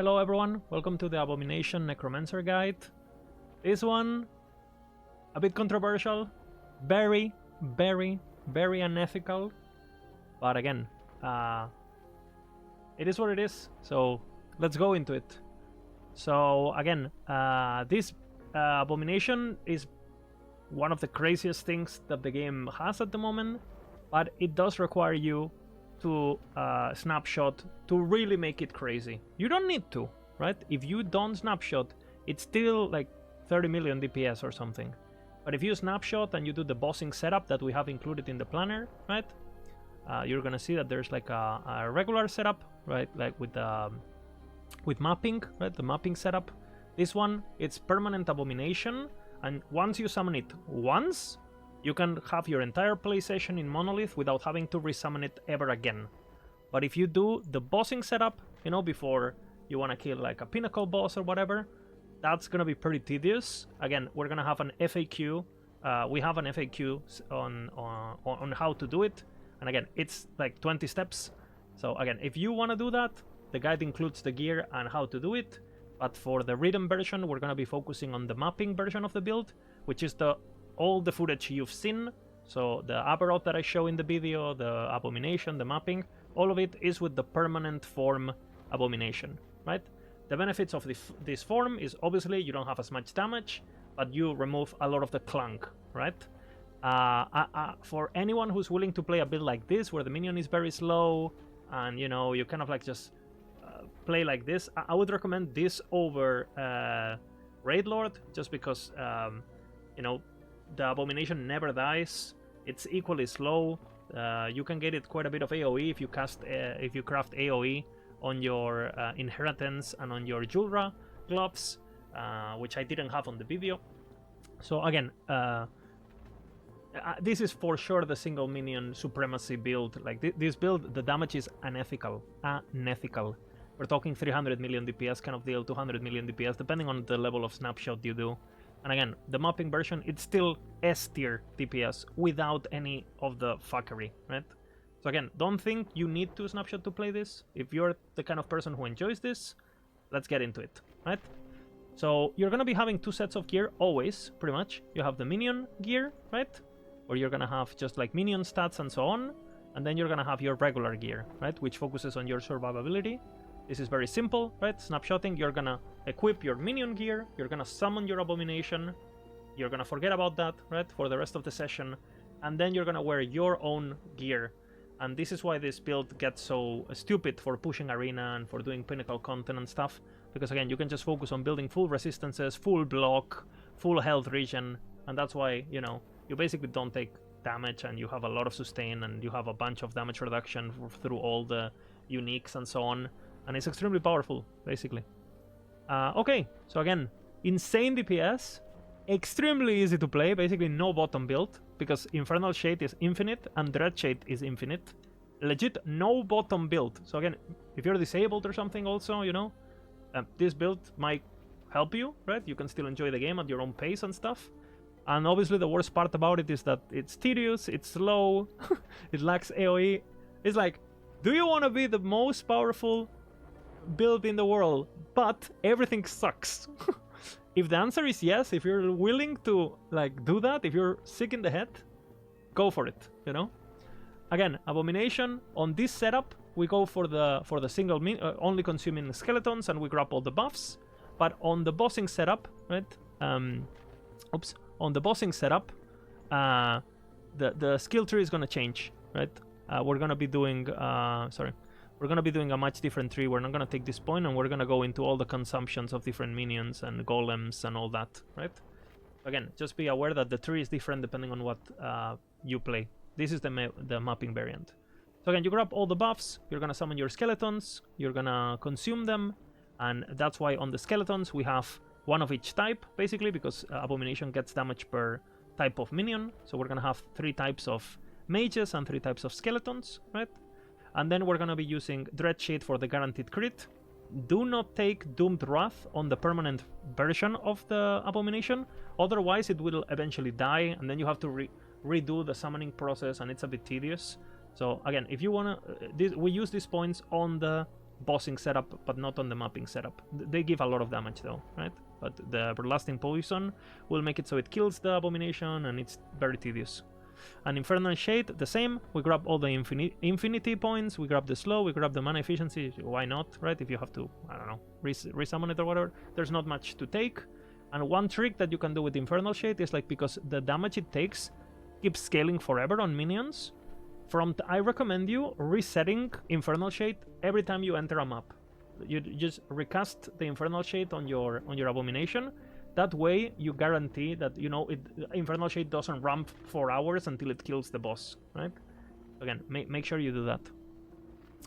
Hello everyone, welcome to the Abomination Necromancer guide. This one, a bit controversial, very unethical, but again, it is what it is, so let's go into it. So again, this Abomination is one of the craziest things that the game has at the moment, but it does require you to snapshot to really make it crazy. You don't need to, right? If you don't snapshot, it's still like 30 million DPS or something. But if you snapshot and you do the bossing setup that we have included in the planner, right? You're gonna see that there's like a regular setup, right? Like with mapping, right? The mapping setup. This one, it's permanent Abomination, and once you summon it once, you can have your entire play session in Monolith without having to resummon it ever again. But if you do the bossing setup, you know, before you want to kill like a pinnacle boss or whatever, that's going to be pretty tedious. Again, we're going to have an FAQ. We have an FAQ on how to do it. And again, it's like 20 steps. So again, if you want to do that, the guide includes the gear and how to do it. But for the written version, we're going to be focusing on the mapping version of the build, which is all the footage you've seen. So the Aberrot that I show in the video, the Abomination, the mapping, all of it is with the permanent form Abomination, right? The benefits of this form is obviously you don't have as much damage, but you remove a lot of the clunk, right? For anyone who's willing to play a build like this, where the minion is very slow, and you know, you kind of like just play like this, I would recommend this over Raid Lord, just because, you know, the Abomination never dies. It's equally slow. You can get it quite a bit of AoE if you craft AoE on your Inheritance and on your Julra gloves, which I didn't have on the video. So again, this is for sure the single minion supremacy build. Like this build, the damage is unethical. We're talking 300 million DPS kind of deal, 200 million DPS, depending on the level of snapshot you do. And again, the mapping version, it's still S tier DPS without any of the fuckery, right? So again, don't think you need to snapshot to play this. If you're the kind of person who enjoys this, let's get into it, right? So you're gonna be having two sets of gear always, pretty much. You have the minion gear, right? Where you're gonna have just like minion stats and so on. And then you're gonna have your regular gear, right? Which focuses on your survivability. This is very simple, right? Snapshotting, you're gonna equip your minion gear, you're gonna summon your Abomination, you're gonna forget about that, right, for the rest of the session, and then you're gonna wear your own gear. And this is why this build gets so stupid for pushing arena and for doing pinnacle content and stuff, because again, you can just focus on building full resistances, full block, full health regen, and that's why, you know, you basically don't take damage and you have a lot of sustain and you have a bunch of damage reduction through all the uniques and so on. And it's extremely powerful, basically. Okay, so again, insane DPS, extremely easy to play, basically no bottom build, because Infernal Shade is infinite and Dread Shade is infinite. Legit, no bottom build. So again, if you're disabled or something also, you know, this build might help you, right? You can still enjoy the game at your own pace and stuff. And obviously the worst part about it is that it's tedious, it's slow, it lacks AoE. It's like, do you want to be the most powerful build in the world, but everything sucks? If the answer is yes, if you're willing to like do that, if you're sick in the head, go for it, you know. Again, Abomination on this setup, we go for the single only consuming skeletons, and we grab all the buffs. But on the bossing setup, right, on the bossing setup, the skill tree is gonna change, right? We're gonna be doing we're gonna be doing a much different tree. We're not gonna take this point, and we're gonna go into all the consumptions of different minions and golems and all that, right? Again, just be aware that the tree is different depending on what you play. This is the mapping variant. So again, you grab all the buffs, you're gonna summon your skeletons, you're gonna consume them, and that's why on the skeletons we have one of each type, basically, because Abomination gets damage per type of minion. So we're gonna have 3 types of mages and 3 types of skeletons, right? And then we're gonna be using Dread Shade for the guaranteed crit. Do not take Doomed Wrath on the permanent version of the Abomination, otherwise it will eventually die, and then you have to redo the summoning process, and it's a bit tedious. So again, if you wanna, we use these points on the bossing setup, but not on the mapping setup. They give a lot of damage though, right? But the Everlasting Poison will make it so it kills the Abomination, and it's very tedious. And Infernal Shade, the same. We grab all the infinity points, we grab the slow, we grab the mana efficiency. Why not, right? If you have to, I don't know, resummon it or whatever, there's not much to take. And one trick that you can do with Infernal Shade is like, because the damage it takes keeps scaling forever on minions, I recommend you resetting Infernal Shade every time you enter a map. You just recast the Infernal Shade on your Abomination. That way you guarantee that, you know, Infernal Shade doesn't ramp for hours until it kills the boss, right? Again, make sure you do that.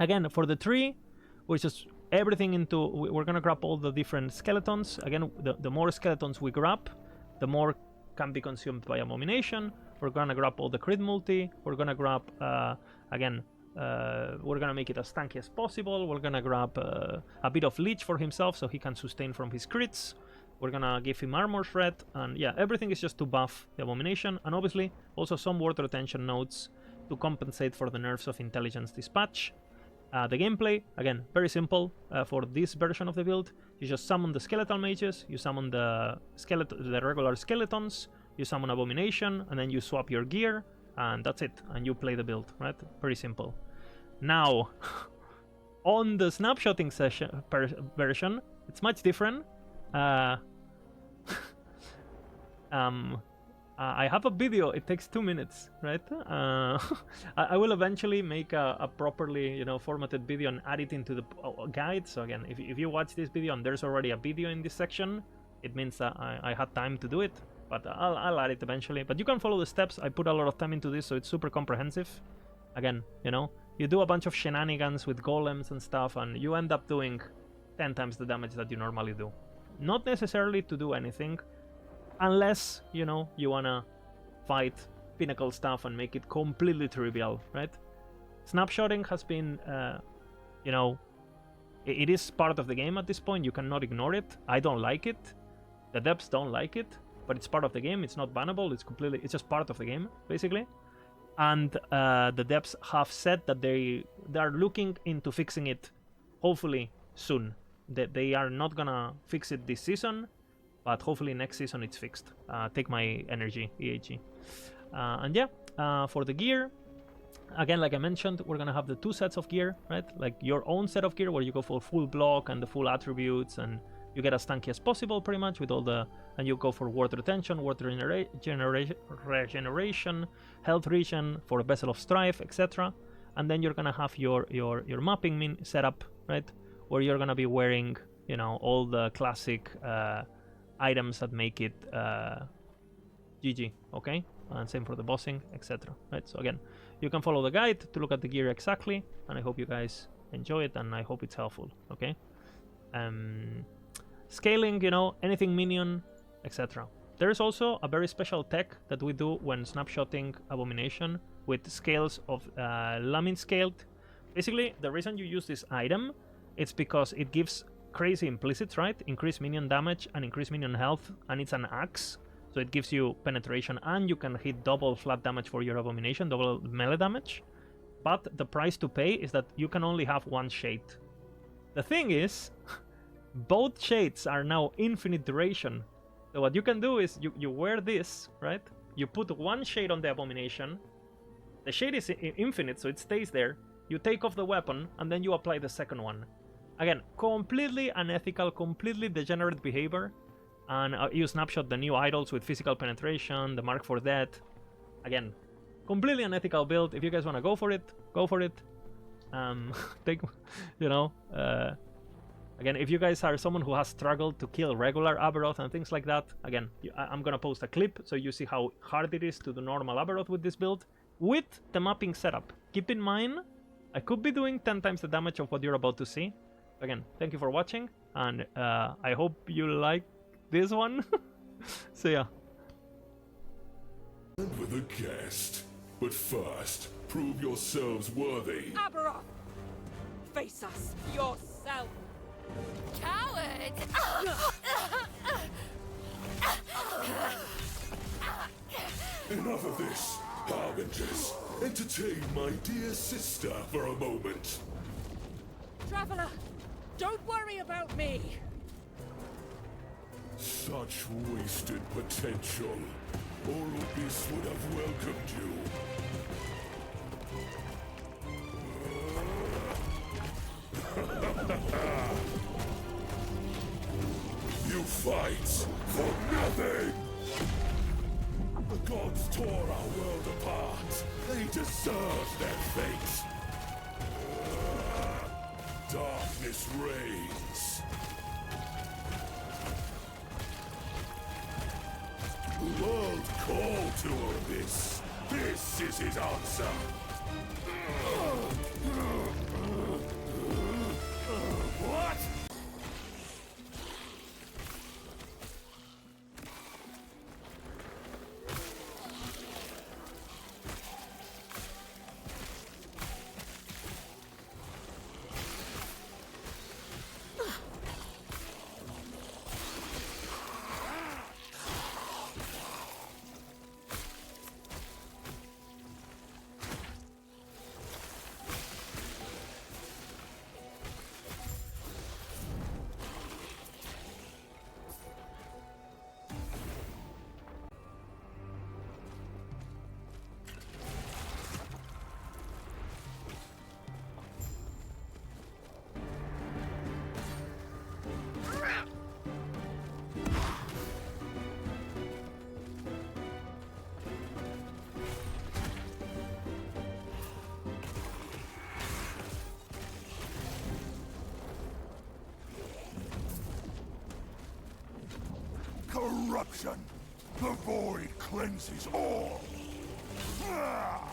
Again, for the tree, which is everything into, we're gonna grab all the different skeletons. Again, the more skeletons we grab, the more can be consumed by Abomination. We're gonna grab all the crit multi. We're gonna grab, we're gonna make it as tanky as possible. We're gonna grab a bit of leech for himself so he can sustain from his crits. We're gonna give him armor shred, and yeah, everything is just to buff the Abomination, and obviously also some ward retention nodes to compensate for the nerfs of Intelligence Dispatch. The gameplay, again, very simple. For this version of the build, you just summon the skeletal mages, you summon the regular skeletons, you summon Abomination, and then you swap your gear, and that's it, and you play the build, right? Very simple. Now, on the snapshotting version, it's much different. I have a video, it takes 2 minutes, right? I will eventually make a properly, you know, formatted video and add it into the guide. So again, if you watch this video and there's already a video in this section, it means that I had time to do it, but I'll add it eventually. But you can follow the steps. I put a lot of time into this, so it's super comprehensive. Again, you know, you do a bunch of shenanigans with golems and stuff, and you end up doing 10 times the damage that you normally do. Not necessarily to do anything, unless, you know, you wanna fight pinnacle stuff and make it completely trivial, right? Snapshotting has been, you know, it is part of the game at this point. You cannot ignore it. I don't like it. The devs don't like it, but it's part of the game. It's not bannable. It's just part of the game, basically. And the devs have said that they are looking into fixing it, hopefully soon. They are not gonna fix it this season, but hopefully next season it's fixed. Take my energy, EAG. And yeah, for the gear, again, like I mentioned, we're gonna have the 2 sets of gear, right? Like your own set of gear where you go for full block and the full attributes, and you get as tanky as possible, pretty much, with all the, and you go for ward retention, ward regeneration, health regen, for a Vessel of Strife, etc. And then you're gonna have your mapping setup, right? Where you're gonna be wearing, you know, all the classic items that make it GG, okay? And same for the bossing, etc. Right? So again, you can follow the guide to look at the gear exactly, and I hope you guys enjoy it, and I hope it's helpful, okay? Scaling, you know, anything minion, etc. There is also a very special tech that we do when snapshotting Abomination with scales of Lamin scaled. Basically, the reason you use this item, it's because it gives crazy implicits, right? Increase minion damage and increase minion health, and it's an axe, so it gives you penetration, and you can hit double flat damage for your Abomination, double melee damage. But the price to pay is that you can only have 1 shade. The thing is, both shades are now infinite duration. So what you can do is you wear this, right? You put 1 shade on the Abomination. The shade is infinite, so it stays there. You take off the weapon, and then you apply the second one. Again, completely unethical, completely degenerate behavior. And you snapshot the new idols with physical penetration, the mark for death. Again, completely unethical build. If you guys want to go for it, go for it. Take, you know, again, if you guys are someone who has struggled to kill regular Aberoth and things like that, again, I'm gonna post a clip so you see how hard it is to do normal Aberoth with this build, with the mapping setup. Keep in mind, I could be doing 10 times the damage of what you're about to see. Again, thank you for watching, and I hope you like this one. So yeah. And with a guest. But first, prove yourselves worthy. Aberoth! Face us yourself! Coward! Enough of this, Harbingers. Entertain my dear sister for a moment. Traveler! Don't worry about me! Such wasted potential. Orbis would have welcomed you. You fight for nothing! The gods tore our world apart. They deserve their fate. Darkness reigns. The world called to Orbis. This is his answer. What? Corruption! The void cleanses all! Ah!